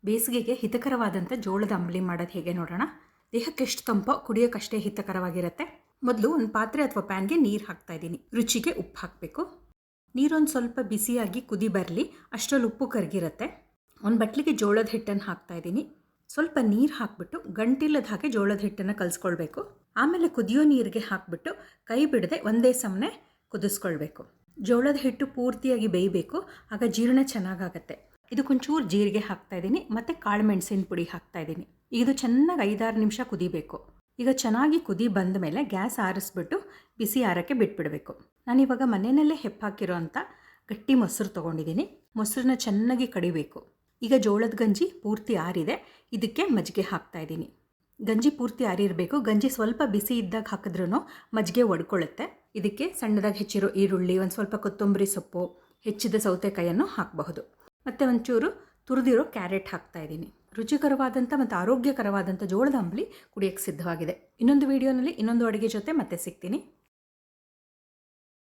ಬೇಸಿಗೆಗೆ ಹಿತಕರವಾದಂಥ ಜೋಳದ ಅಂಬಲಿ ಮಾಡೋದು ಹೇಗೆ ನೋಡೋಣ. ದೇಹಕ್ಕೆ ಎಷ್ಟು ತಂಪೋ ಕುಡಿಯೋಕ್ಕಷ್ಟೇ ಹಿತಕರವಾಗಿರುತ್ತೆ. ಮೊದಲು ಒಂದು ಪಾತ್ರೆ ಅಥವಾ ಪ್ಯಾನ್ಗೆ ನೀರು ಹಾಕ್ತಾಯಿದ್ದೀನಿ. ರುಚಿಗೆ ಉಪ್ಪು ಹಾಕಬೇಕು. ನೀರೊಂದು ಸ್ವಲ್ಪ ಬಿಸಿಯಾಗಿ ಕುದಿ ಬರಲಿ, ಅಷ್ಟರಲ್ಲಿ ಉಪ್ಪು ಕರಗಿರುತ್ತೆ. ಒಂದು ಬಟ್ಲಿಗೆ ಜೋಳದ ಹಿಟ್ಟನ್ನು ಹಾಕ್ತಾಯಿದ್ದೀನಿ. ಸ್ವಲ್ಪ ನೀರು ಹಾಕಿಬಿಟ್ಟು ಗಂಟಿಲ್ಲದ ಹಾಗೆ ಜೋಳದ ಹಿಟ್ಟನ್ನು ಕಲಿಸ್ಕೊಳ್ಬೇಕು. ಆಮೇಲೆ ಕುದಿಯೋ ನೀರಿಗೆ ಹಾಕಿಬಿಟ್ಟು ಕೈ ಬಿಡದೆ ಒಂದೇ ಸಮನೆ ಕುದಿಸ್ಕೊಳ್ಬೇಕು. ಜೋಳದ ಹಿಟ್ಟು ಪೂರ್ತಿಯಾಗಿ ಬೇಯಬೇಕು, ಆಗ ಜೀರ್ಣ ಚೆನ್ನಾಗಾಗತ್ತೆ. ಇದಕ್ಕೊಂಚೂರು ಜೀರಿಗೆ ಹಾಕ್ತಾಯಿದ್ದೀನಿ ಮತ್ತು ಕಾಳು ಮೆಣಸಿನ ಪುಡಿ ಹಾಕ್ತಾಯಿದ್ದೀನಿ. ಇದು ಚೆನ್ನಾಗಿ 5-6 ನಿಮಿಷ ಕುದಿಬೇಕು. ಈಗ ಚೆನ್ನಾಗಿ ಕುದಿ ಬಂದ ಮೇಲೆ ಗ್ಯಾಸ್ ಆರಿಸ್ಬಿಟ್ಟು ಬಿಸಿ ಆರಕ್ಕೆ ಬಿಟ್ಬಿಡಬೇಕು. ನಾನಿವಾಗ ಮನೆಯಲ್ಲೇ ಹೆಪ್ಪಾಕಿರೋ ಅಂಥ ಗಟ್ಟಿ ಮೊಸರು ತೊಗೊಂಡಿದ್ದೀನಿ. ಮೊಸರನ್ನ ಚೆನ್ನಾಗಿ ಕಡಿಬೇಕು. ಈಗ ಜೋಳದ ಗಂಜಿ ಪೂರ್ತಿ ಆರಿದೆ. ಇದಕ್ಕೆ ಮಜ್ಜಿಗೆ ಹಾಕ್ತಾಯಿದ್ದೀನಿ. ಗಂಜಿ ಪೂರ್ತಿ ಆರಿರಬೇಕು. ಗಂಜಿ ಸ್ವಲ್ಪ ಬಿಸಿ ಇದ್ದಾಗ ಹಾಕಿದ್ರೂ ಮಜ್ಜಿಗೆ ಒಡ್ಕೊಳ್ಳುತ್ತೆ. ಇದಕ್ಕೆ ಸಣ್ಣದಾಗಿ ಹೆಚ್ಚಿರೋ ಈರುಳ್ಳಿ, ಒಂದು ಸ್ವಲ್ಪ ಕೊತ್ತಂಬರಿ ಸೊಪ್ಪು, ಹೆಚ್ಚಿದ ಸೌತೆಕಾಯಿಯನ್ನು ಹಾಕಬಹುದು. ಮತ್ತು ಒಂಚೂರು ತುರಿದಿರೋ ಕ್ಯಾರೆಟ್ ಹಾಕ್ತಾಯಿದ್ದೀನಿ. ರುಚಿಕರವಾದಂಥ ಮತ್ತು ಆರೋಗ್ಯಕರವಾದಂಥ ಜೋಳದ ಅಂಬಲಿ ಕುಡಿಯೋಕ್ಕೆ ಸಿದ್ಧವಾಗಿದೆ. ಇನ್ನೊಂದು ವಿಡಿಯೋನಲ್ಲಿ ಇನ್ನೊಂದು ಅಡುಗೆ ಜೊತೆ ಮತ್ತೆ ಸಿಗ್ತೀನಿ.